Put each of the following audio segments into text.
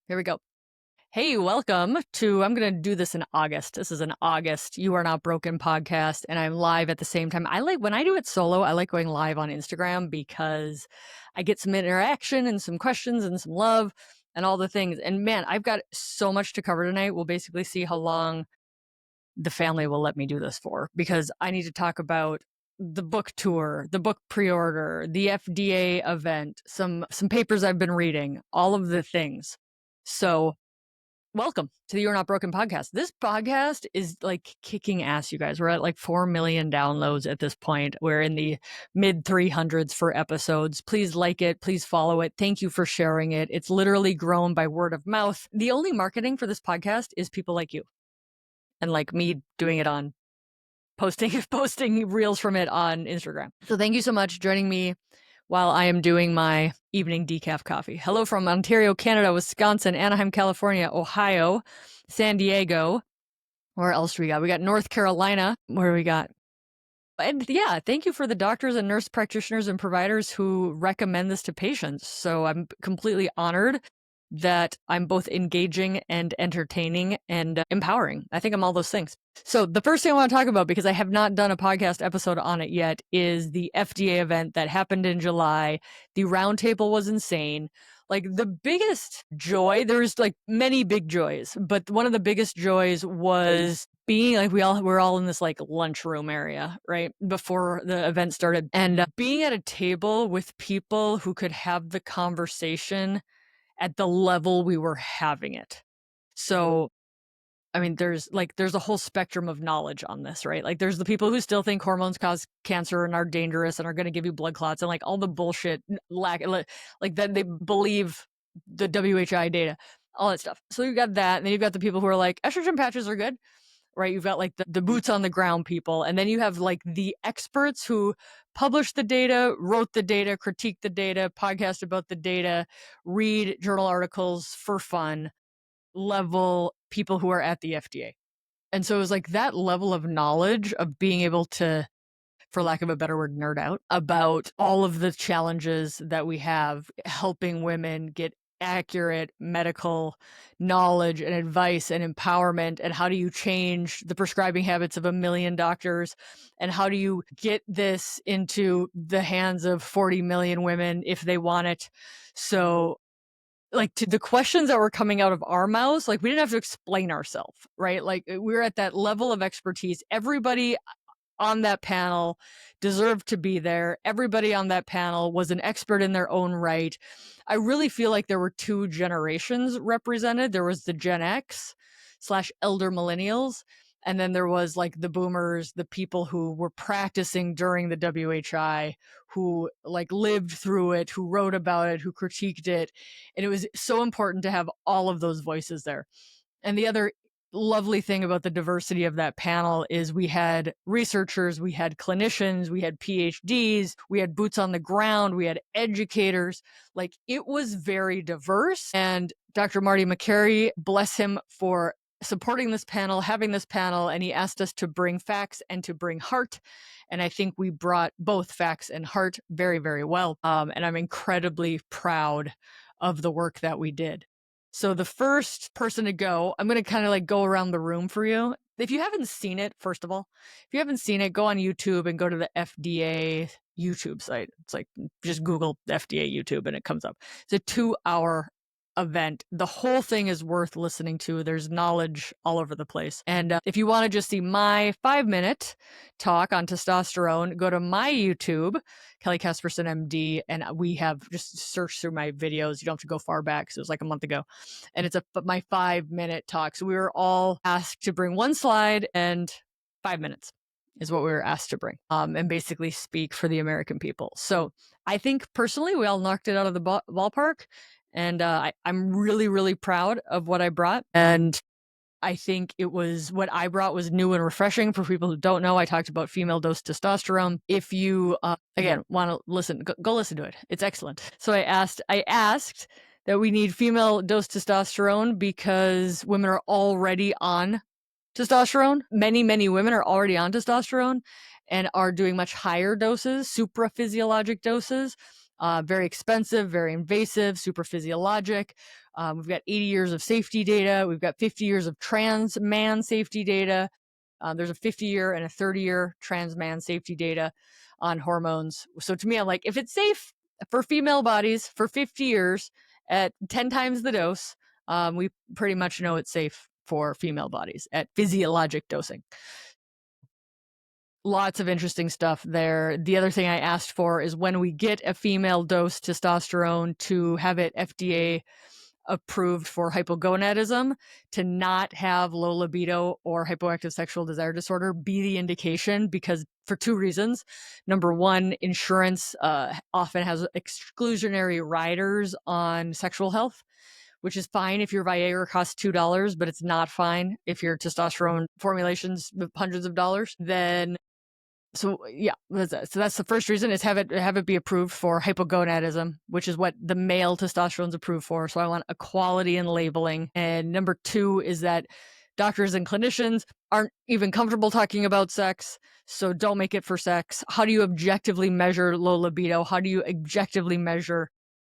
Here we go. Hey, welcome to, I'm going to do this in August. This is an August You Are Not Broken podcast, and I'm live at the same time. When I do it solo, I like going live on Instagram because I get some interaction and some questions and some love and all the things. And man, I've got so much to cover tonight. We'll basically see how long the family will let me do this for, because I need to talk about the book tour, the book pre-order, the FDA event, some papers I've been reading, all of the things. So welcome to the You're Not Broken podcast. This podcast is like kicking ass, you guys. We're at like 4 million downloads at this point. We're in the mid 300s for episodes. Please like it. Please follow it. Thank you for sharing it. It's literally grown by word of mouth. The only marketing for this podcast is people like you and like me doing it on posting reels from it on Instagram. So thank you so much for joining me while I am doing my evening decaf coffee. Hello from Ontario, Canada, Wisconsin, Anaheim, California, Ohio, San Diego. Where else do we got? We got North Carolina. Where do we got? And yeah, thank you for the doctors and nurse practitioners and providers who recommend this to patients. So I'm completely honored that I'm both engaging and entertaining and empowering. I think I'm all those things. So the first thing I want to talk about, because I have not done a podcast episode on it yet, is the FDA event that happened in July. The roundtable was insane. Like the biggest joy, there's like many big joys, but one of the biggest joys was being like, we're all in this like lunchroom area, right? Before the event started, and being at a table with people who could have the conversation at the level we were having it. So, I mean, there's a whole spectrum of knowledge on this, right? Like there's the people who still think hormones cause cancer and are dangerous and are going to give you blood clots and like all the bullshit like that they believe the WHI data, all that stuff. So you've got that. And then you've got the people who are like, estrogen patches are good, right? You've got like the boots on the ground people. And then you have like the experts who published the data, wrote the data, critiqued the data, podcast about the data, read journal articles for fun, level people who are at the FDA. And so it was like that level of knowledge of being able to, for lack of a better word, nerd out about all of the challenges that we have helping women get accurate medical knowledge and advice and empowerment, and how do you change the prescribing habits of 1 million doctors, and how do you get this into the hands of 40 million women if they want it. So like to the questions that were coming out of our mouths, like we didn't have to explain ourselves, right? Like we were at that level of expertise. Everybody on that panel deserved to be there. Everybody on that panel was an expert in their own right. I really feel like there were two generations represented. There was the Gen X / elder millennials, and then there was like the boomers, the people who were practicing during the WHI, who like lived through it, who wrote about it, who critiqued it. And it was so important to have all of those voices there. And the other lovely thing about the diversity of that panel is we had researchers, we had clinicians, we had PhDs, we had boots on the ground, we had educators. Like it was very diverse. And Dr. Marty McCary, bless him for supporting this panel, having this panel, and he asked us to bring facts and to bring heart. And I think we brought both facts and heart very, very well. And I'm incredibly proud of the work that we did. So the first person to go, I'm going to kind of like go around the room for you. If you haven't seen it, first of all, if you haven't seen it, go on YouTube and go to the FDA YouTube site. It's like just Google FDA YouTube and it comes up. It's a 2-hour event. The whole thing is worth listening to. There's knowledge all over the place. And if you want to just see my 5-minute talk on testosterone, go to my YouTube, Kelly Casperson MD, and we have just searched through my videos. You don't have to go far back because it was like a month ago. And it's my 5-minute talk. So we were all asked to bring one slide and 5 minutes is what we were asked to bring, and basically speak for the American people. So I think personally, we all knocked it out of the ballpark. And I'm really, really proud of what I brought. And I think what I brought was new and refreshing. For people who don't know, I talked about female dose testosterone. If you, again, want to listen, go listen to it. It's excellent. So I asked that we need female dose testosterone because women are already on testosterone. Many, many women are already on testosterone and are doing much higher doses, supraphysiologic doses. Very expensive, very invasive, super physiologic. We've got 80 years of safety data. We've got 50 years of trans man safety data. There's a 50-year and a 30-year trans man safety data on hormones. So to me, I'm like, if it's safe for female bodies for 50 years at 10 times the dose, we pretty much know it's safe for female bodies at physiologic dosing. Lots of interesting stuff there. The other thing I asked for is when we get a female dose testosterone to have it FDA approved for hypogonadism, to not have low libido or hypoactive sexual desire disorder be the indication, because for two reasons. Number one, insurance often has exclusionary riders on sexual health, which is fine if your Viagra costs $2, but it's not fine if your testosterone formulations hundreds of dollars. Then so yeah, so that's the first reason, is have it be approved for hypogonadism, which is what the male testosterone is approved for. So I want equality in labeling. And number two is that doctors and clinicians aren't even comfortable talking about sex, so don't make it for sex. How do you objectively measure low libido? How do you objectively measure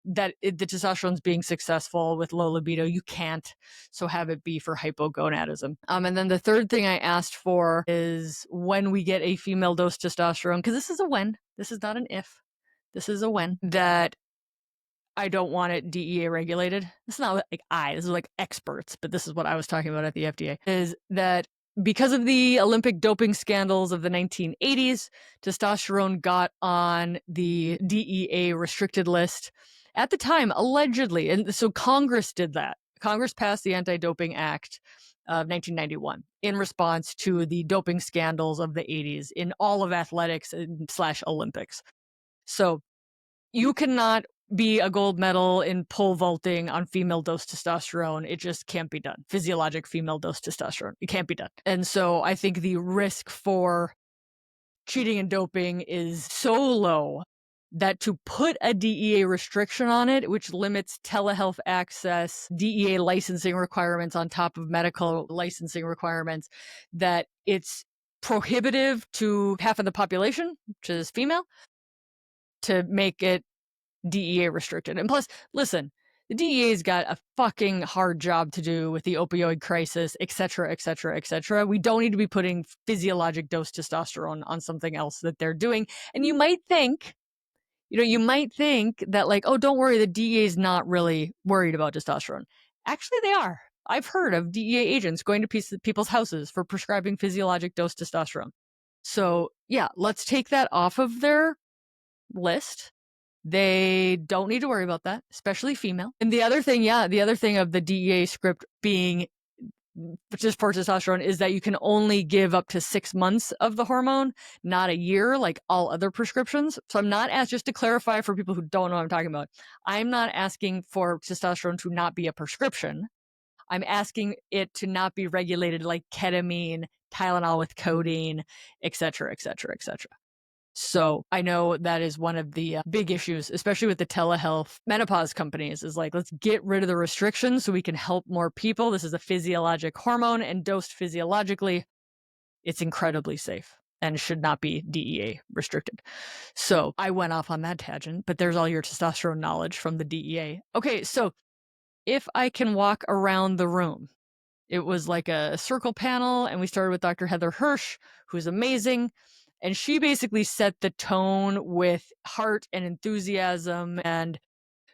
that the testosterone's being successful with low libido? You can't. So have it be for hypogonadism. And then the third thing I asked for is when we get a female dose testosterone, because this is a when, this is not an if, this is a when, that I don't want it DEA regulated. It's not like this is like experts, but this is what I was talking about at the FDA, is that because of the Olympic doping scandals of the 1980s, testosterone got on the DEA restricted list at the time, allegedly. And so Congress did that. Congress passed the Anti-Doping Act of 1991 in response to the doping scandals of the 80s in all of athletics / Olympics. So you cannot be a gold medal in pole vaulting on female dose testosterone. It just can't be done. Physiologic female dose testosterone. It can't be done. And so I think the risk for cheating and doping is so low that to put a DEA restriction on it, which limits telehealth access, DEA licensing requirements on top of medical licensing requirements, that it's prohibitive to half of the population, which is female, to make it DEA restricted. And plus, listen, the DEA's got a fucking hard job to do with the opioid crisis, et cetera, et cetera, et cetera. We don't need to be putting physiologic dose testosterone on something else that they're doing. And you might think that like, oh, don't worry, the DEA is not really worried about testosterone. Actually, they are. I've heard of DEA agents going to people's houses for prescribing physiologic dose testosterone. So yeah, let's take that off of their list. They don't need to worry about that, especially female. And the other thing of the DEA script being just for testosterone is that you can only give up to 6 months of the hormone, not a year like all other prescriptions. So I'm not just to clarify for people who don't know what I'm talking about, I'm not asking for testosterone to not be a prescription. I'm asking it to not be regulated like ketamine, Tylenol with codeine, et cetera, et cetera, et cetera. So I know that is one of the big issues, especially with the telehealth menopause companies, is like, let's get rid of the restrictions so we can help more people. This is a physiologic hormone, and dosed physiologically, it's incredibly safe and should not be DEA restricted. So I went off on that tangent, but there's all your testosterone knowledge from the DEA. Okay, so if I can walk around the room, it was like a circle panel, and we started with Dr. Heather Hirsch, who's amazing. And she basically set the tone with heart and enthusiasm and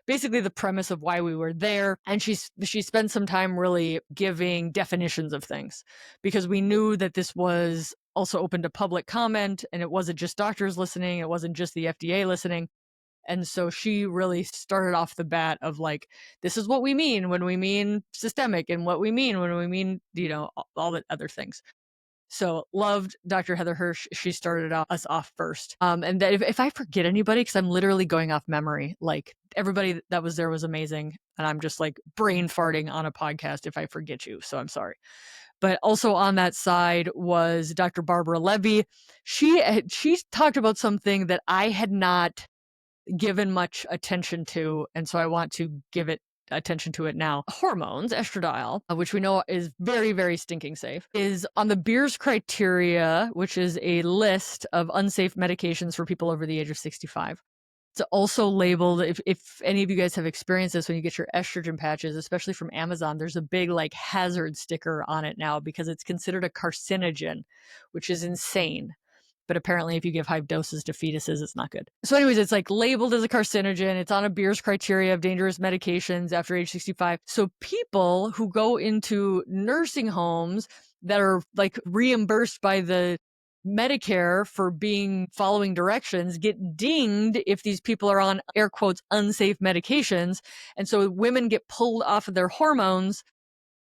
basically the premise of why we were there. And she spent some time really giving definitions of things, because we knew that this was also open to public comment, and it wasn't just doctors listening. It wasn't just the FDA listening. And so she really started off the bat of like, this is what we mean when we mean systemic, and what we mean when we mean, all the other things. So loved Dr. Heather Hirsch. She started us off first. And that if I forget anybody, because I'm literally going off memory, like everybody that was there was amazing. And I'm just like brain farting on a podcast if I forget you. So I'm sorry. But also on that side was Dr. Barbara Levy. She talked about something that I had not given much attention to. And so I want to give it attention to it now. Hormones, estradiol, which we know is very, very stinking safe, is on the Beers criteria, which is a list of unsafe medications for people over the age of 65. It's also labeled, if any of you guys have experienced this, when you get your estrogen patches, especially from Amazon, there's a big like hazard sticker on it now because it's considered a carcinogen, which is insane. But apparently if you give high doses to fetuses, it's not good. So anyways, it's like labeled as a carcinogen. It's on a Beers criteria of dangerous medications after age 65. So people who go into nursing homes that are like reimbursed by the Medicare for following directions get dinged if these people are on air quotes unsafe medications. And so women get pulled off of their hormones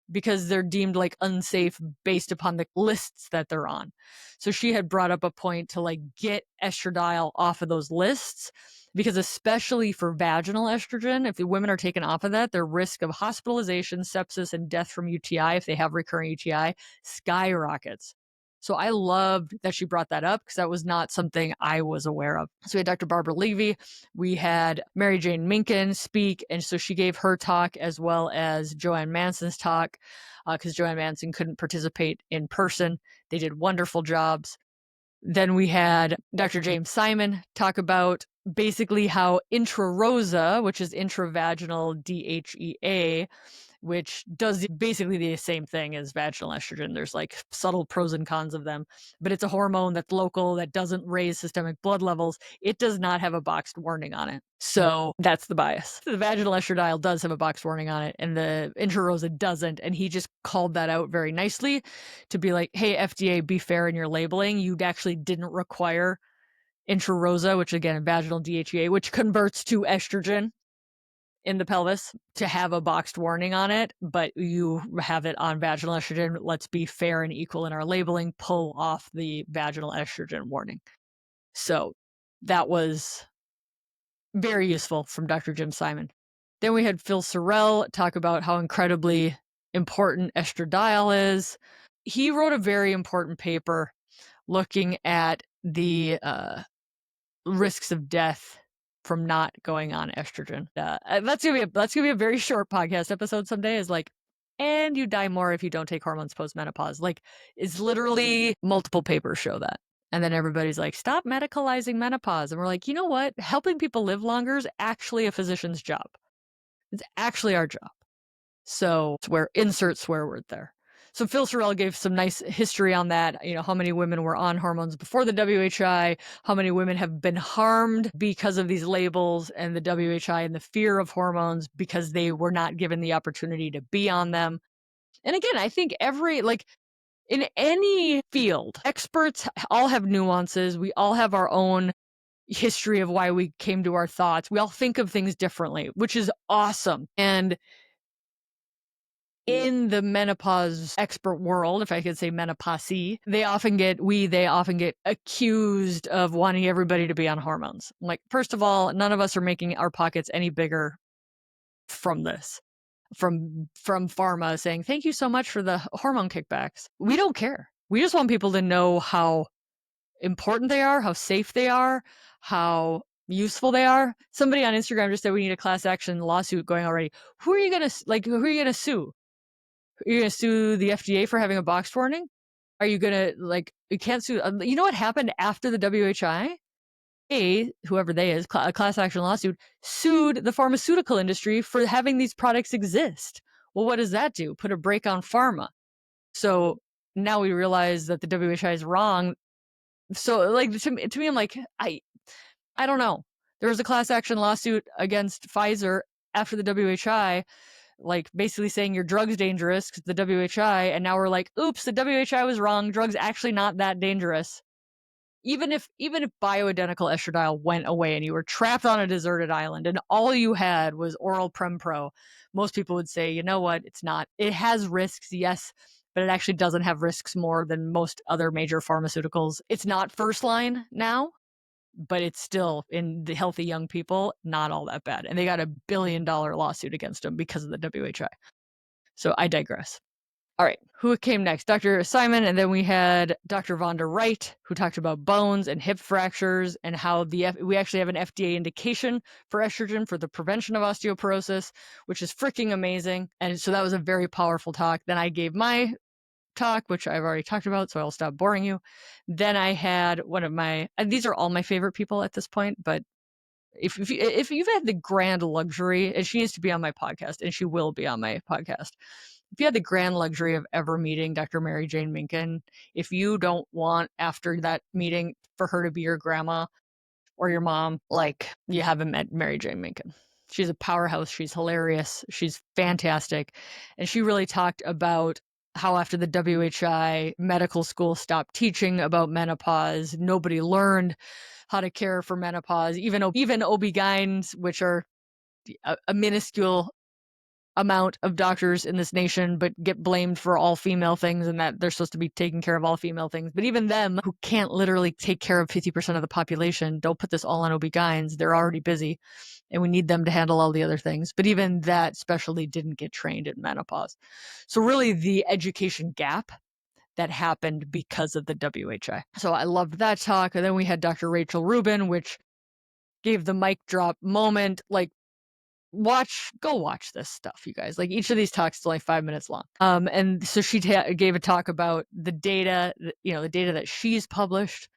because they're deemed like unsafe based upon the lists that they're on. So she had brought up a point to like get estradiol off of those lists, because especially for vaginal estrogen, if the women are taken off of that, their risk of hospitalization, sepsis, and death from UTI, if they have recurring UTI, skyrockets. So I loved that she brought that up because that was not something I was aware of. So we had Dr. Barbara Levy, we had Mary Jane Minkin speak, and so she gave her talk as well as Joanne Manson's talk, because Joanne Manson couldn't participate in person. They did wonderful jobs. Then we had Dr. James Simon talk about basically how intrarosa, which is intravaginal DHEA, which does basically the same thing as vaginal estrogen. There's like subtle pros and cons of them, but it's a hormone that's local, that doesn't raise systemic blood levels. It does not have a boxed warning on it. So that's the bias. The vaginal estradiol does have a boxed warning on it, and the intrarosa doesn't. And he just called that out very nicely to be like, hey, FDA, be fair in your labeling. You actually didn't require intrarosa, which again, vaginal DHEA, which converts to estrogen in the pelvis, to have a boxed warning on it, but you have it on vaginal estrogen. Let's be fair and equal in our labeling. Pull off the vaginal estrogen warning. So that was very useful from Dr. Jim Simon. Then we had Phil Sorrell talk about how incredibly important estradiol is. He wrote a very important paper looking at the risks of death from not going on estrogen. That's gonna be a very short podcast episode someday. Is like, and you die more if you don't take hormones post menopause. Like, it's literally multiple papers show that. And then everybody's like, stop medicalizing menopause. And we're like, you know what? Helping people live longer is actually a physician's job. It's actually our job. So insert swear word there. So Phil Sorrell gave some nice history on that. You know, how many women were on hormones before the WHI, how many women have been harmed because of these labels and the WHI and the fear of hormones because they were not given the opportunity to be on them. And again, I think in any field, experts all have nuances. We all have our own history of why we came to our thoughts. We all think of things differently, which is awesome. And in the menopause expert world, if I could say menopause, they often get accused of wanting everybody to be on hormones. Like, first of all, none of us are making our pockets any bigger from this, from pharma saying, thank you so much for the hormone kickbacks. We don't care. We just want people to know how important they are, how safe they are, how useful they are. Somebody on Instagram just said we need a class action lawsuit going already. Who are you going to sue? You're going to sue the FDA for having a boxed warning? Are you going to, you can't sue? You know what happened after the WHI? Whoever they is, a class action lawsuit, sued the pharmaceutical industry for having these products exist. Well, what does that do? Put a brake on pharma. So now we realize that the WHI is wrong. So, to me, I'm like, I don't know. There was a class action lawsuit against Pfizer after the WHI, basically saying your drug's dangerous because the WHI, and now we're like, oops, the WHI was wrong. Drug's actually not that dangerous. Even if bioidentical estradiol went away and you were trapped on a deserted island and all you had was oral Prempro, most people would say, you know what, it's not. It has risks, yes, but it actually doesn't have risks more than most other major pharmaceuticals. It's not first line now, but it's still, in the healthy young people, not all that bad. And they got $1 billion lawsuit against them because of the WHI. So I digress. All right, who came next? Dr. Simon, and then we had Dr. Vonda Wright, who talked about bones and hip fractures and how we actually have an FDA indication for estrogen for the prevention of osteoporosis, which is freaking amazing. And so that was a very powerful talk. Then I gave my talk, which I've already talked about, so I'll stop boring you. Then I had these are all my favorite people at this point, but if you've had the grand luxury, and she needs to be on my podcast, and she will be on my podcast. If you had the grand luxury of ever meeting Dr. Mary Jane Minkin, if you don't want after that meeting for her to be your grandma or your mom, like, you haven't met Mary Jane Minkin. She's a powerhouse. She's hilarious. She's fantastic. And she really talked about how after the WHI medical school stopped teaching about menopause, nobody learned how to care for menopause. Even OB-GYNs, which are a minuscule amount of doctors in this nation, but get blamed for all female things, and that they're supposed to be taking care of all female things. But even them, who can't literally take care of 50% of the population, don't put this all on OB-GYNs. They're already busy, and we need them to handle all the other things. But even that specialty didn't get trained in menopause. So really the education gap that happened because of the WHI. So I loved that talk. And then we had Dr. Rachel Rubin, which gave the mic drop moment. Like, go watch this stuff, you guys. Like, each of these talks is only 5 minutes long. And so she gave a talk about the data, the data that she's published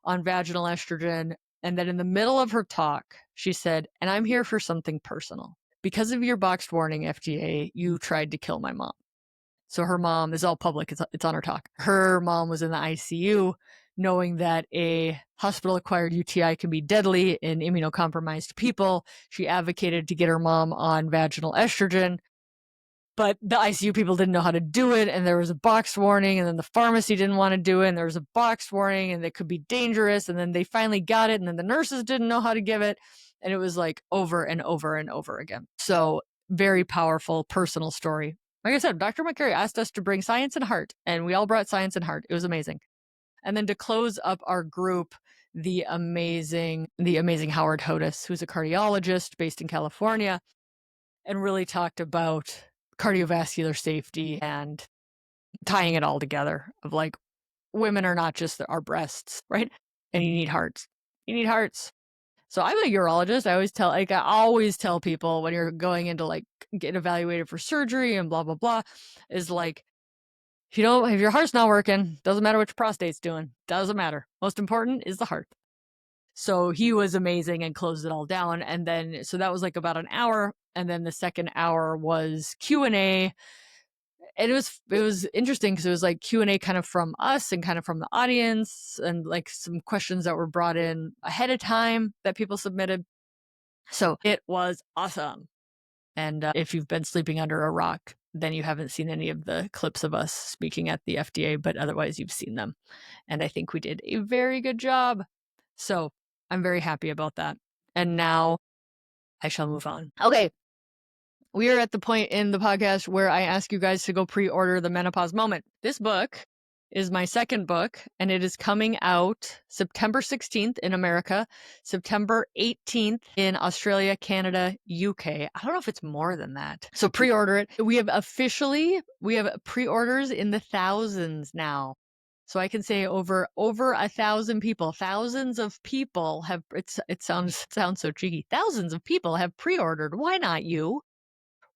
on vaginal estrogen. And then in the middle of her talk, she said, and I'm here for something personal. Because of your boxed warning, FDA, you tried to kill my mom. So her mom is all public. It's on her talk. Her mom was in the ICU, knowing that a hospital-acquired UTI can be deadly in immunocompromised people. She advocated to get her mom on vaginal estrogen, but the ICU people didn't know how to do it, and there was a box warning, and then the pharmacy didn't want to do it, and there was a box warning, and it could be dangerous, and then they finally got it, and then the nurses didn't know how to give it, and it was like over and over and over again. So very powerful personal story. Like I said, Dr. McCary asked us to bring science and heart, and we all brought science and heart. It was amazing. And then to close up our group, the amazing Howard Hodis, who's a cardiologist based in California, and really talked about cardiovascular safety and tying it all together of like, women are not just our breasts, right? And you need hearts. You need hearts. So I'm a urologist. I always tell people when you're going into like get evaluated for surgery and blah, blah, blah, is like, if your heart's not working, doesn't matter what your prostate's doing, doesn't matter. Most important is the heart. So he was amazing and closed it all down. And then, so that was like about an hour. And then the second hour was Q&A. And it was interesting because it was like Q&A kind of from us and kind of from the audience, and like some questions that were brought in ahead of time that people submitted. So it was awesome. And if you've been sleeping under a rock, then you haven't seen any of the clips of us speaking at the FDA, but otherwise you've seen them. And I think we did a very good job. So I'm very happy about that. And now I shall move on. Okay. We are at the point in the podcast where I ask you guys to go pre-order The Menopause Moment. This book is my second book, and it is coming out September 16th in America, September 18th in Australia, Canada, UK. I don't know if it's more than that. So pre-order it. We have pre-orders in the thousands now. So I can say over 1,000 people, thousands of people have, it sounds so cheeky. Thousands of people have pre-ordered. Why not you?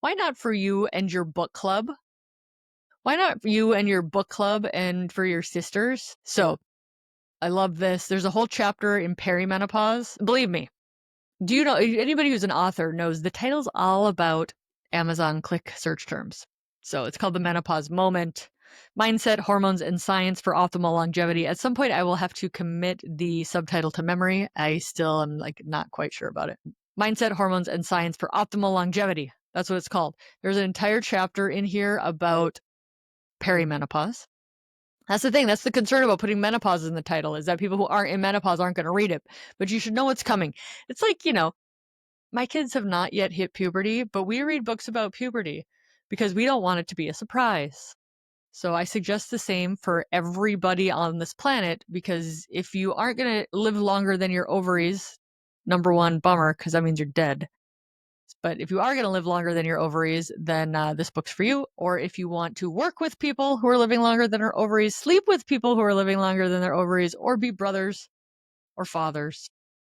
Why not for you and your book club? Why not you and your book club and for your sisters? So I love this. There's a whole chapter in perimenopause. Believe me, do you know, anybody who's an author knows the title's all about Amazon click search terms. So it's called The Menopause Moment, Mindset, Hormones, and Science for Optimal Longevity. At some point, I will have to commit the subtitle to memory. I still am like not quite sure about it. Mindset, Hormones, and Science for Optimal Longevity. That's what it's called. There's an entire chapter in here about perimenopause. That's the thing. That's the concern about putting menopause in the title, is that people who aren't in menopause aren't going to read it. But you should know what's coming. It's like, my kids have not yet hit puberty, but we read books about puberty because we don't want it to be a surprise. So I suggest the same for everybody on this planet, because if you aren't going to live longer than your ovaries, number one, bummer, because that means you're dead. But if you are going to live longer than your ovaries, then this book's for you. Or if you want to work with people who are living longer than their ovaries, sleep with people who are living longer than their ovaries, or be brothers or fathers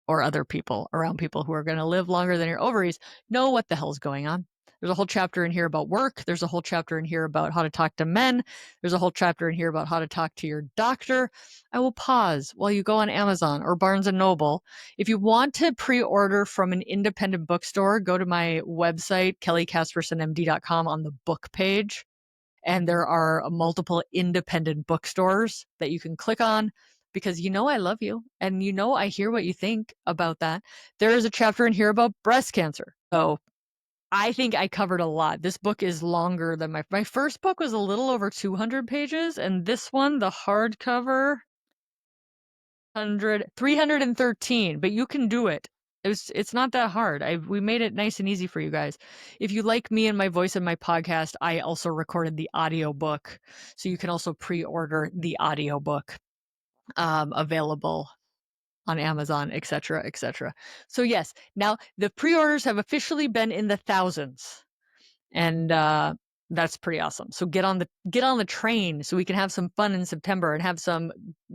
or other people around people who are going to live longer than your ovaries, know what the hell's going on. There's a whole chapter in here about work. There's a whole chapter in here about how to talk to men. There's a whole chapter in here about how to talk to your doctor. I will pause while you go on Amazon or Barnes & Noble. If you want to pre-order from an independent bookstore, go to my website, kellycaspersonmd.com, on the book page. And there are multiple independent bookstores that you can click on, because I love you and I hear what you think about that. There is a chapter in here about breast cancer. So I think I covered a lot. This book is longer than my first book was a little over 200 pages, and this one, the hardcover, 313, but you can do it. It's not that hard. We made it nice and easy for you guys. If you like me and my voice in my podcast, I also recorded the audiobook, so you can also pre-order the audiobook, available on Amazon, etc., etc. So yes, now the pre-orders have officially been in the thousands, and that's pretty awesome. So get on the train so we can have some fun in September and have some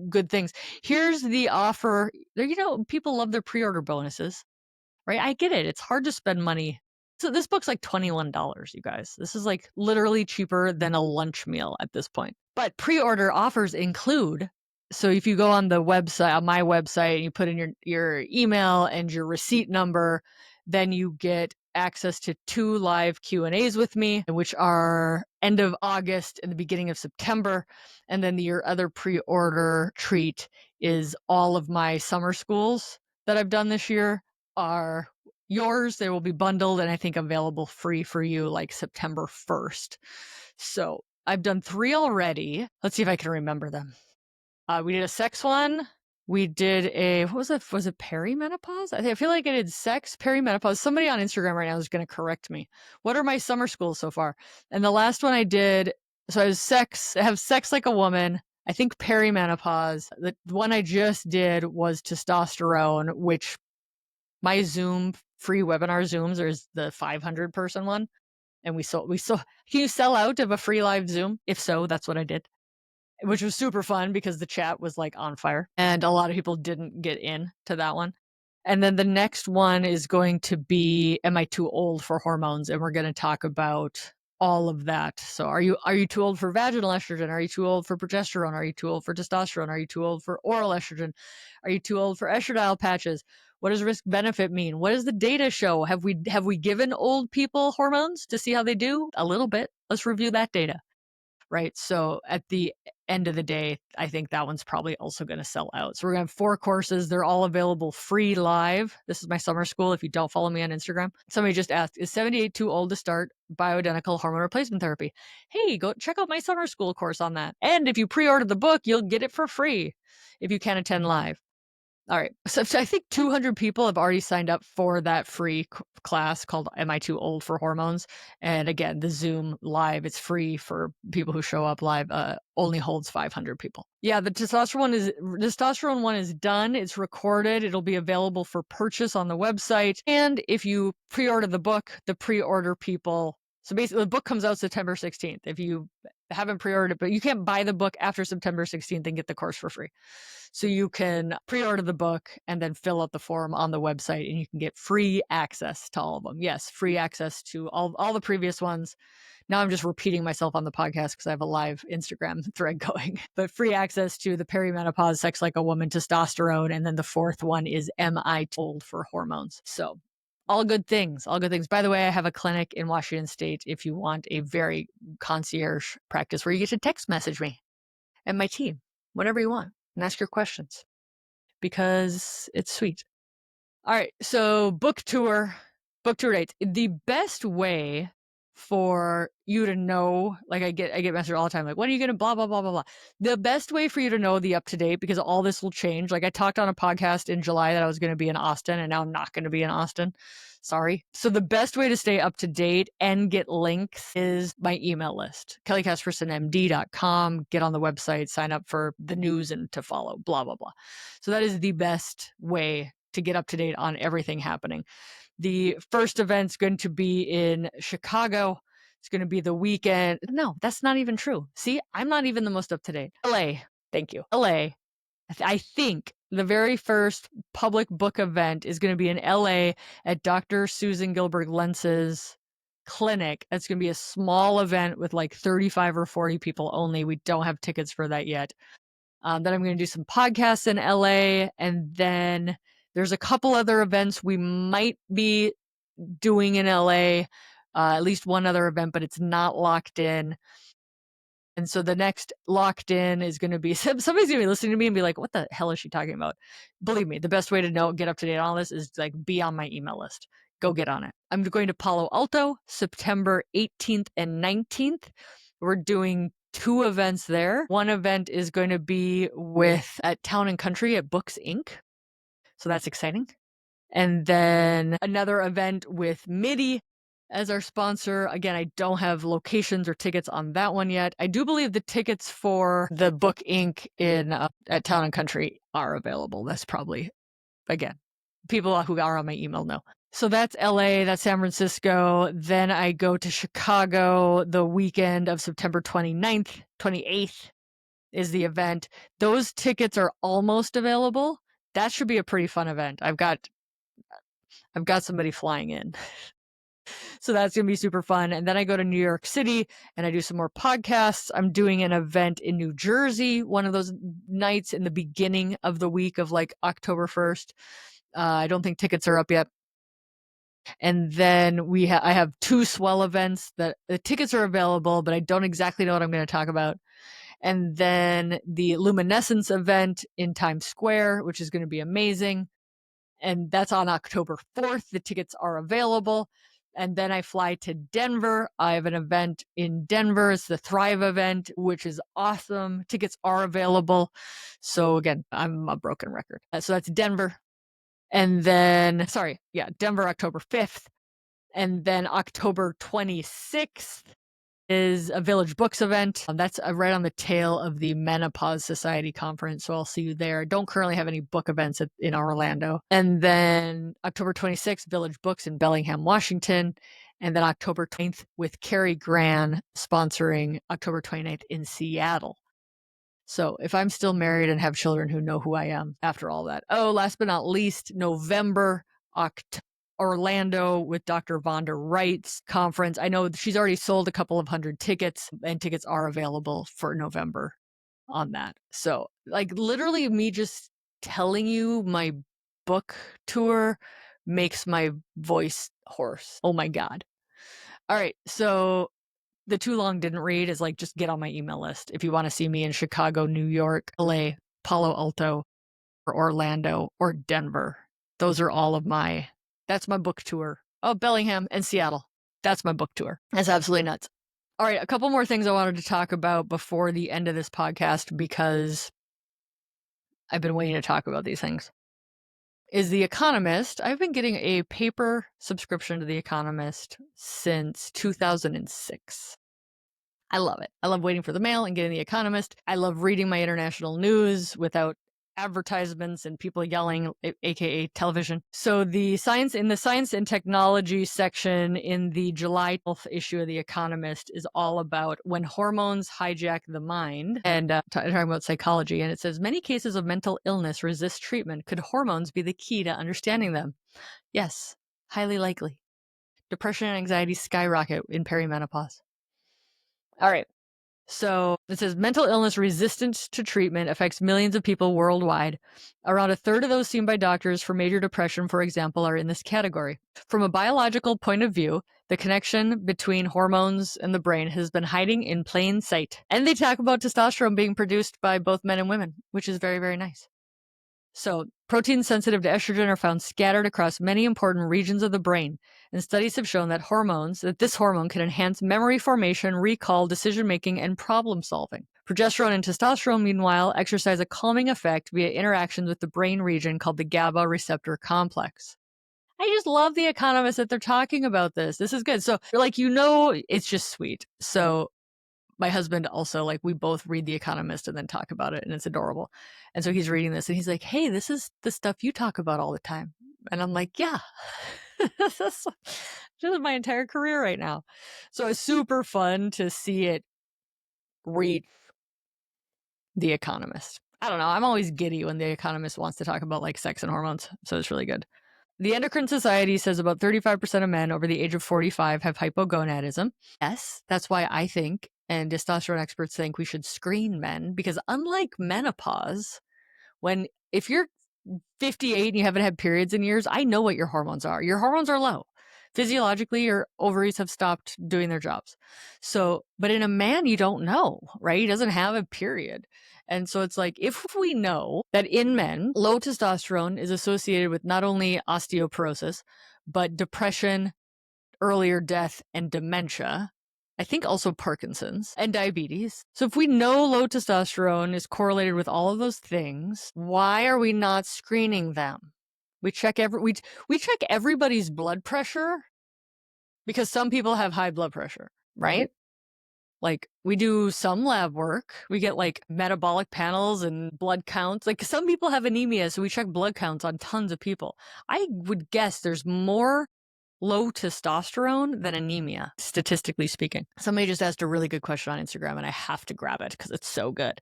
good things. Here's the offer. People love their pre-order bonuses, right? I get it. It's hard to spend money. So this book's like $21, you guys. This is like literally cheaper than a lunch meal at this point. But pre-order offers include, so if you go on the website, on my website, and you put in your email and your receipt number, then you get access to 2 live Q&As with me, which are end of August and the beginning of September. And then your other pre-order treat is all of my summer schools that I've done this year are yours. They will be bundled and I think available free for you like September 1st. So I've done 3 already. Let's see if I can remember them. We did a sex one. We did what was it? Was it perimenopause? I feel like I did sex, perimenopause. Somebody on Instagram right now is going to correct me. What are my summer schools so far? And the last one I did, so I have sex like a woman. I think perimenopause. The one I just did was testosterone, which my Zoom free webinar Zooms, there's the 500 person one. And we sold, can you sell out of a free live Zoom? If so, that's what I did, which was super fun because the chat was like on fire and a lot of people didn't get in to that one. And then the next one is going to be, am I too old for hormones? And we're going to talk about all of that. So are you too old for vaginal estrogen? Are you too old for progesterone? Are you too old for testosterone? Are you too old for oral estrogen? Are you too old for estradiol patches? What does risk benefit mean? What does the data show? Have we given old people hormones to see how they do? A little bit. Let's review that data. Right. So at the end of the day, I think that one's probably also going to sell out. So we're going to have 4 courses. They're all available free live. This is my summer school. If you don't follow me on Instagram, somebody just asked, is 78 too old to start bioidentical hormone replacement therapy? Hey, go check out my summer school course on that. And if you pre-order the book, you'll get it for free if you can attend live. All right. So I think 200 people have already signed up for that free class called Am I Too Old for Hormones? And again, the Zoom live, it's free for people who show up live, only holds 500 people. Yeah, the testosterone one is done. It's recorded. It'll be available for purchase on the website. And if you pre-order the book, the pre-order people, so basically the book comes out September 16th. If you haven't pre-ordered it, but you can't buy the book after September 16th and get the course for free. So you can pre-order the book and then fill out the form on the website and you can get free access to all of them. Yes, free access to all the previous ones. Now I'm just repeating myself on the podcast because I have a live Instagram thread going. But free access to the perimenopause, sex like a woman, testosterone, and then the 4th one is Am I Too Old for Hormones? So all good things, all good things. By the way, I have a clinic in Washington State if you want a very concierge practice where you get to text message me and my team, whatever you want, and ask your questions because it's sweet. All right. So book tour dates. The best way for you to know, like I get messages all the time, like, when are you going to blah, blah, blah, blah, blah. The best way for you to know the up to date, because all this will change. Like I talked on a podcast in July that I was going to be in Austin and now I'm not going to be in Austin. Sorry. So the best way to stay up to date and get links is my email list, kellycaspersonmd.com. Get on the website, sign up for the news and to follow, blah, blah, blah. So that is the best way to get up to date on everything happening. The first event's going to be in Chicago. It's going to be the weekend. No, that's not even true. See, I'm not even the most up to date. LA. Thank you. LA. I think the very first public book event is going to be in LA at Dr. Susan Gilbert Lentz's clinic. That's going to be a small event with like 35 or 40 people only. We don't have tickets for that yet. Then I'm going to do some podcasts in LA. And then there's a couple other events we might be doing in LA, at least one other event, but it's not locked in. And so the next locked in is going to be somebody's going to be listening to me and be like, what the hell is she talking about? Believe me, the best way to know, get up to date on all this is like be on my email list. Go get on it. I'm going to Palo Alto September 18th and 19th. We're doing 2 events there. One event is going to be at Town and Country at Books Inc. So that's exciting. And then another event with MIDI as our sponsor. Again, I don't have locations or tickets on that one yet. I do believe the tickets for the Book Inc. at Town and Country are available. That's probably, again, people who are on my email know. So that's LA, that's San Francisco. Then I go to Chicago the weekend of September 29th, 28th is the event. Those tickets are almost available. That should be a pretty fun event. I've got somebody flying in. So that's going to be super fun. And then I go to New York City and I do some more podcasts. I'm doing an event in New Jersey, one of those nights in the beginning of the week of like October 1st. I don't think tickets are up yet. And then I have 2 swell events that the tickets are available, but I don't exactly know what I'm going to talk about. And then the Luminescence event in Times Square, which is going to be amazing. And that's on October 4th. The tickets are available. And then I fly to Denver. I have an event in Denver. It's the Thrive event, which is awesome. Tickets are available. So again, I'm a broken record. So that's Denver. And then, Denver, October 5th. And then October 26th is a Village Books event. That's right on the tail of the Menopause Society conference, so I'll see you there. Don't currently have any book events in Orlando. And then October 26th, Village Books in Bellingham, Washington. And then October 20th with Carrie Gran sponsoring October 29th in Seattle. So if I'm still married and have children who know who I am after all that. Oh, last but not least, November, Orlando with Dr. Vonda Wright's conference. I know she's already sold a couple of hundred tickets, and tickets are available for November on that. So like literally me just telling you my book tour makes my voice hoarse. Oh my God. All right. So the too long didn't read is like, just get on my email list if you want to see me in Chicago, New York, LA, Palo Alto, or Orlando, or Denver. Those are all of that's my book tour. Oh, Bellingham and Seattle. That's my book tour. That's absolutely nuts. All right, a couple more things I wanted to talk about before the end of this podcast because I've been waiting to talk about these things. Is The Economist. I've been getting a paper subscription to The Economist since 2006. I love it. I love waiting for the mail and getting The Economist. I love reading my international news without advertisements and people yelling, aka television. So in the science and technology section in the July 12th issue of The Economist is all about when hormones hijack the mind and talking about psychology. And it says many cases of mental illness resist treatment. Could hormones be the key to understanding them? Yes, highly likely. Depression and anxiety skyrocket in perimenopause. All right. So it says mental illness resistance to treatment affects millions of people worldwide. Around a third of those seen by doctors for major depression, for example, are in this category. From a biological point of view, the connection between hormones and the brain has been hiding in plain sight. And they talk about testosterone being produced by both men and women, which is very, very nice. So proteins sensitive to estrogen are found scattered across many important regions of the brain, and studies have shown that this hormone can enhance memory formation, recall, decision-making, and problem-solving. Progesterone and testosterone, meanwhile, exercise a calming effect via interactions with the brain region called the GABA receptor complex. I just love The Economist that they're talking about this. This is good. So, it's just sweet. So my husband also, we both read The Economist and then talk about it, and it's adorable. And so he's reading this and he's like, hey, this is the stuff you talk about all the time. And I'm like, yeah, this is my entire career right now. So it's super fun to see it read The Economist. I don't know. I'm always giddy when The Economist wants to talk about sex and hormones. So it's really good. The Endocrine Society says about 35% of men over the age of 45 have hypogonadism. Yes, that's why I think, and testosterone experts think, we should screen men, because unlike menopause, if you're 58 and you haven't had periods in years, I know what your hormones are. Your hormones are low. Physiologically, your ovaries have stopped doing their jobs. So, but in a man, you don't know, right? He doesn't have a period. And so it's like, if we know that in men, low testosterone is associated with not only osteoporosis, but depression, earlier death, and dementia, I think also Parkinson's and diabetes. So if we know low testosterone is correlated with all of those things, why are we not screening them? We check everybody's blood pressure because some people have high blood pressure, right? Like, we do some lab work. We get like metabolic panels and blood counts. Like, some people have anemia, so we check blood counts on tons of people. I would guess there's more low testosterone than anemia, statistically speaking. Somebody just asked a really good question on Instagram, and I have to grab it because it's so good.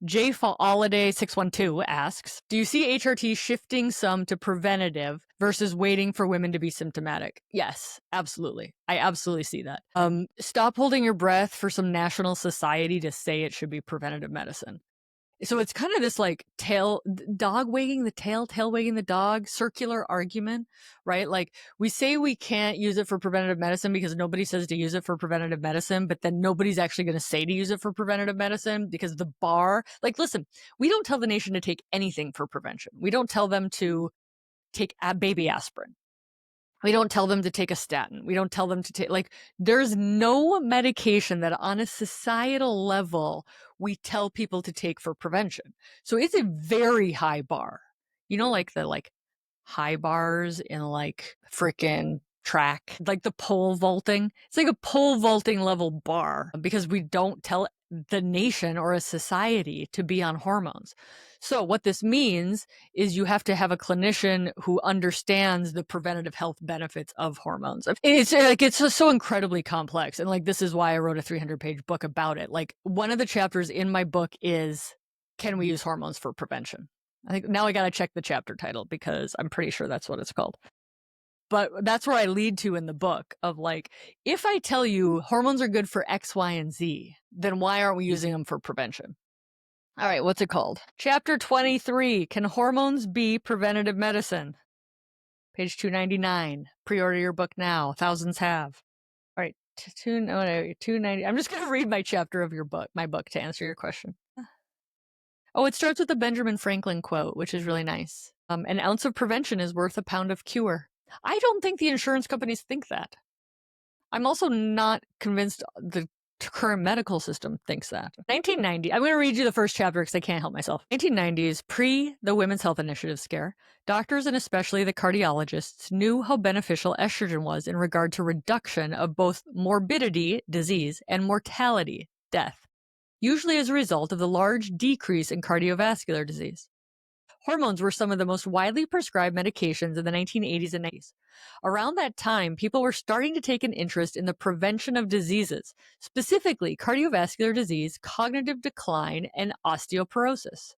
J Holiday 612 asks, do you see HRT shifting some to preventative versus waiting for women to be symptomatic? Yes, absolutely. I absolutely see that. Stop holding your breath for some national society to say it should be preventative medicine. So it's kind of this like dog wagging the tail wagging the dog, circular argument, right? Like, we say we can't use it for preventative medicine because nobody says to use it for preventative medicine, but then nobody's actually going to say to use it for preventative medicine because the bar, like, listen, we don't tell the nation to take anything for prevention. We don't tell them to take a baby aspirin. We don't tell them to take a statin. We don't tell them to take, like, there's no medication that on a societal level we tell people to take for prevention. So it's a very high bar. You know, like the high bars in like frickin' track, like the pole vaulting. It's like a pole vaulting level bar because we don't tell the nation or a society to be on hormones. So what this means is you have to have a clinician who understands the preventative health benefits of hormones. It's like, it's just so incredibly complex. And like, this is why I wrote a 300-page book about it. Like, one of the chapters in my book is, can we use hormones for prevention? I think now I got to check the chapter title because I'm pretty sure that's what it's called. But that's where I lead to in the book of like, if I tell you hormones are good for X, Y, and Z, then why aren't we using them for prevention? All right, what's it called? Chapter 23, Can Hormones Be Preventative Medicine? Page 299. Pre-order your book now. Thousands have. All right, 290. I'm just going to read my chapter of my book to answer your question. Oh, it starts with a Benjamin Franklin quote, which is really nice. An ounce of prevention is worth a pound of cure. I don't think the insurance companies think that. I'm also not convinced the current medical system thinks that. 1990, I'm going to read you the first chapter because I can't help myself. 1990s, pre the Women's Health Initiative scare, doctors and especially the cardiologists knew how beneficial estrogen was in regard to reduction of both morbidity, disease, and mortality, death, usually as a result of the large decrease in cardiovascular disease. Hormones were some of the most widely prescribed medications in the 1980s and 90s. Around that time, people were starting to take an interest in the prevention of diseases, specifically cardiovascular disease, cognitive decline, and osteoporosis.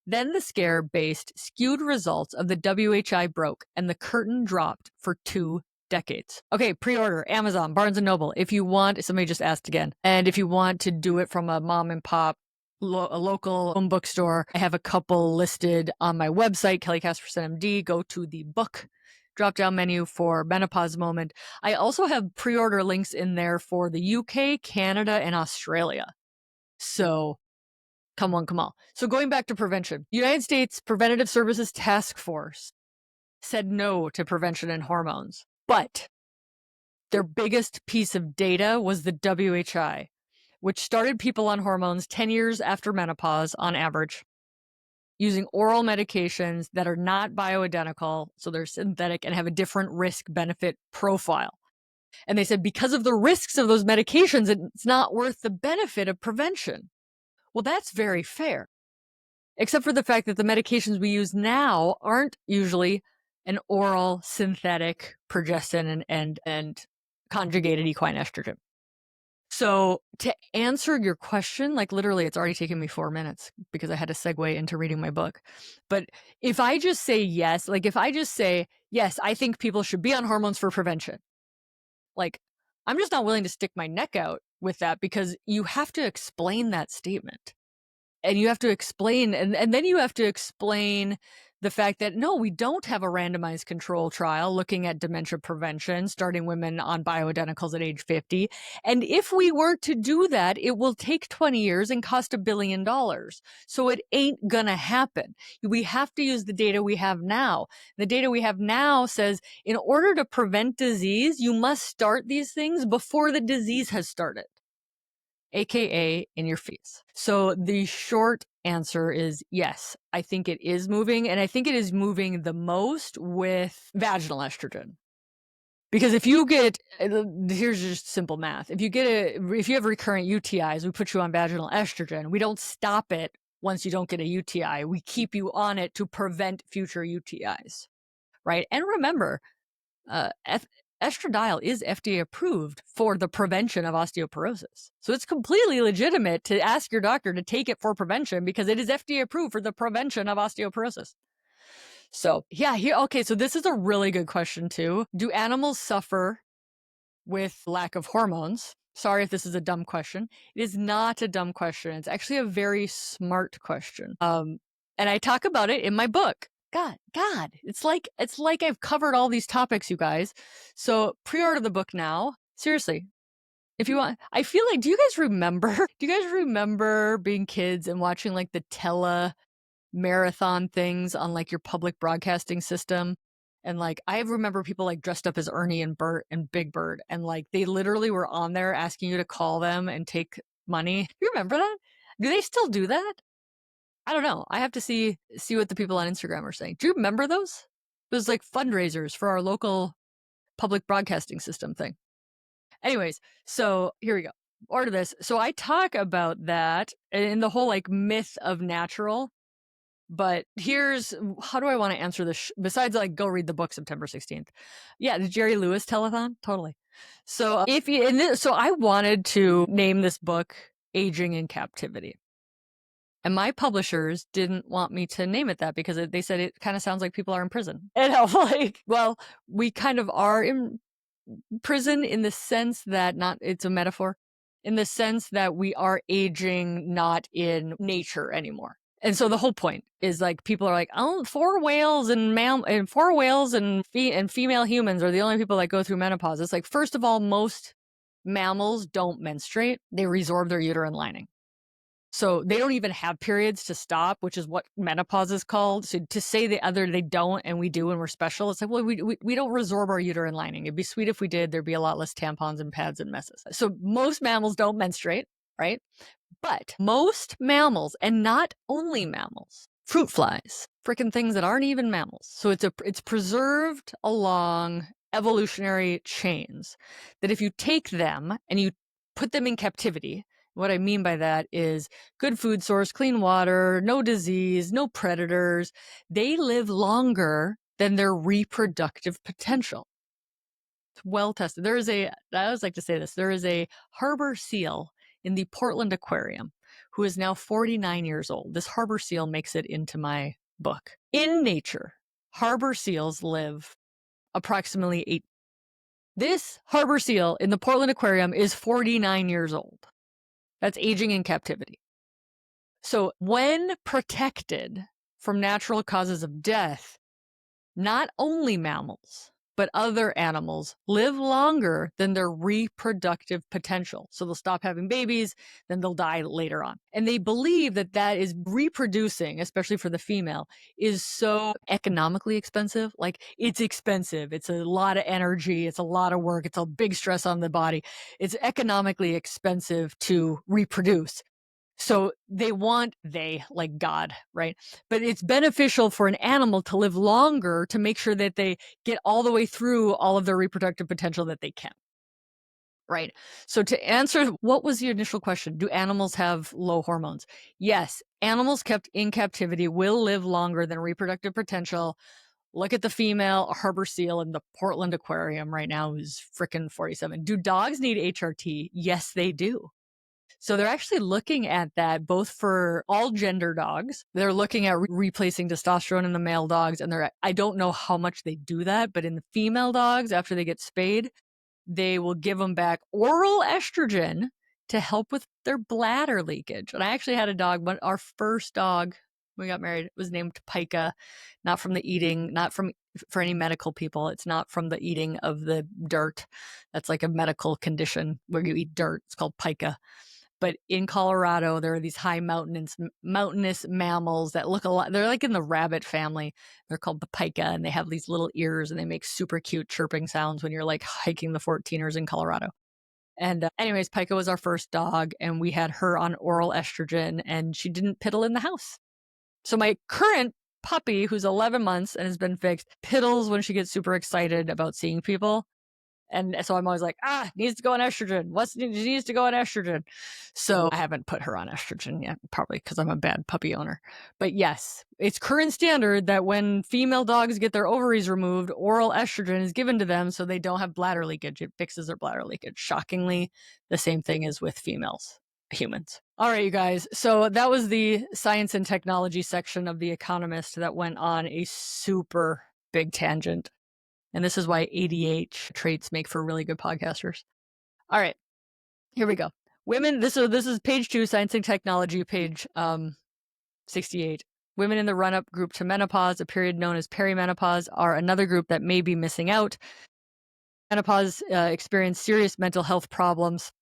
Then the scare-based, skewed results of the WHI broke, and the curtain dropped for 2 decades. Okay, pre-order, Amazon, Barnes & Noble. If you want, somebody just asked again, and if you want to do it from a mom and pop, a local home bookstore, I have a couple listed on my website, Kelly Casperson MD. Go to the book drop-down menu for Menopause Moment. I also have pre-order links in there for the UK, Canada, and Australia. So come on. So going back to prevention, United States Preventative Services Task Force said no to prevention and hormones, but their biggest piece of data was the WHI, which started people on hormones 10 years after menopause on average, using oral medications that are not bioidentical, so they're synthetic and have a different risk-benefit profile. And they said because of the risks of those medications, it's not worth the benefit of prevention. Well, that's very fair, except for the fact that the medications we use now aren't usually an oral synthetic progestin and conjugated equine estrogen. So to answer your question, like literally it's already taken me 4 minutes because I had to segue into reading my book. But if I just say yes, like if I just say, yes, I think people should be on hormones for prevention, like I'm just not willing to stick my neck out with that because you have to explain that statement. And you have to explain, and then you have to explain the fact that no, we don't have a randomized control trial looking at dementia prevention, starting women on bioidenticals at age 50. And if we were to do that, it will take 20 years and cost $1 billion. So it ain't gonna happen. We have to use the data we have now. The data we have now says in order to prevent disease, you must start these things before the disease has started. AKA in your face. So the short answer is yes, I think it is moving, and I think it is moving the most with vaginal estrogen. Because if you get, here's just simple math. If you have recurrent UTIs, we put you on vaginal estrogen. We don't stop it once you don't get a UTI. We keep you on it to prevent future UTIs, right? And remember, estradiol is FDA approved for the prevention of osteoporosis. So it's completely legitimate to ask your doctor to take it for prevention because it is FDA approved for the prevention of osteoporosis. So yeah, okay, so this is a really good question too. Do animals suffer with lack of hormones? Sorry if this is a dumb question. It is not a dumb question. It's actually a very smart question. And I talk about it in my book. God, it's like I've covered all these topics, you guys. So pre-order the book now. Seriously, if you want. I feel like, do you guys remember? Do you guys remember being kids and watching like the marathon things on like your public broadcasting system? And like I remember people like dressed up as Ernie and Bert and Big Bird, and like they literally were on there asking you to call them and take money. Do you remember that? Do they still do that? I don't know. I have to see what the people on Instagram are saying. Do you remember those? Those like fundraisers for our local public broadcasting system thing. Anyways, so here we go. Order this. So I talk about that in the whole like myth of natural. But here's how do I want to answer this? Besides, like, go read the book September 16th. Yeah, the Jerry Lewis telethon, totally. So so I wanted to name this book "Aging in Captivity." And my publishers didn't want me to name it that because they said it kind of sounds like people are in prison. And I'm like, well, we kind of are in prison in the sense that it's a metaphor, in the sense that we are aging not in nature anymore. And so the whole point is like people are like, oh, four whales and female humans are the only people that go through menopause. It's like, first of all, most mammals don't menstruate; they resorb their uterine lining. So they don't even have periods to stop, which is what menopause is called. So to say they don't and we do and we're special, it's like, well, we don't resorb our uterine lining. It'd be sweet if we did. There'd be a lot less tampons and pads and messes. So most mammals don't menstruate, right? But most mammals, and not only mammals, fruit flies, freaking things that aren't even mammals. So it's preserved along evolutionary chains that if you take them and you put them in captivity, what I mean by that is good food source, clean water, no disease, no predators. They live longer than their reproductive potential. It's well tested. I always like to say this, there is a harbor seal in the Portland Aquarium who is now 49 years old. This harbor seal makes it into my book. In nature, harbor seals live approximately 8. This harbor seal in the Portland Aquarium is 49 years old. That's aging in captivity. So when protected from natural causes of death, not only mammals, but other animals live longer than their reproductive potential. So they'll stop having babies, then they'll die later on. And they believe that is reproducing, especially for the female, is so economically expensive. Like, it's expensive. It's a lot of energy. It's a lot of work. It's a big stress on the body. It's economically expensive to reproduce. So like God, right? But it's beneficial for an animal to live longer to make sure that they get all the way through all of their reproductive potential that they can, right? So to answer, what was the initial question? Do animals have low hormones? Yes, animals kept in captivity will live longer than reproductive potential Look at the female harbor seal in the Portland Aquarium right now, who's freaking 47. Do dogs need HRT? Yes, they do. So they're actually looking at that both for all gender dogs. They're looking at replacing testosterone in the male dogs. And I don't know how much they do that, but in the female dogs, after they get spayed, they will give them back oral estrogen to help with their bladder leakage. And I actually had a dog, our first dog, when we got married, was named Pica, not from the eating, not from for any medical people. It's not from the eating of the dirt. That's like a medical condition where you eat dirt. It's called pica. But in Colorado, there are these high mountainous mammals that look a lot. They're like in the rabbit family. They're called the pika, and they have these little ears, and they make super cute chirping sounds when you're like hiking the 14ers in Colorado. And anyways, Pika was our first dog, and we had her on oral estrogen, and she didn't piddle in the house. So my current puppy, who's 11 months and has been fixed, piddles when she gets super excited about seeing people. And so I'm always like, needs to go on estrogen. Needs to go on estrogen. So I haven't put her on estrogen yet, probably because I'm a bad puppy owner. But yes, it's current standard that when female dogs get their ovaries removed, oral estrogen is given to them so they don't have bladder leakage. It fixes their bladder leakage. Shockingly, the same thing is with humans. All right, you guys. So that was the science and technology section of The Economist that went on a super big tangent. And this is why ADH traits make for really good podcasters. All right, here we go. Women, this is page 2, Science and Technology, page 68. Women in the run-up group to menopause, a period known as perimenopause, are another group that may be missing out. Menopause experience serious mental health problems.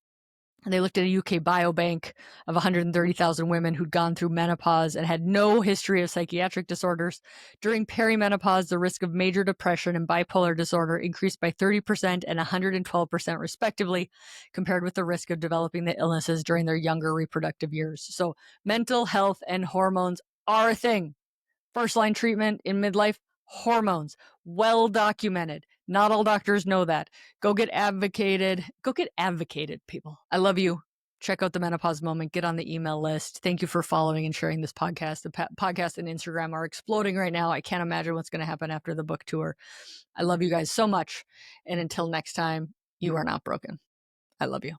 And they looked at a UK biobank of 130,000 women who'd gone through menopause and had no history of psychiatric disorders. During perimenopause, the risk of major depression and bipolar disorder increased by 30% and 112% respectively, compared with the risk of developing the illnesses during their younger reproductive years. So mental health and hormones are a thing. First line treatment in midlife, hormones. Well documented. Not all doctors know that. Go get advocated. Go get advocated, people. I love you. Check out the Menopause Moment. Get on the email list. Thank you for following and sharing this podcast. The podcast and Instagram are exploding right now. I can't imagine what's going to happen after the book tour. I love you guys so much. And until next time, you are not broken. I love you.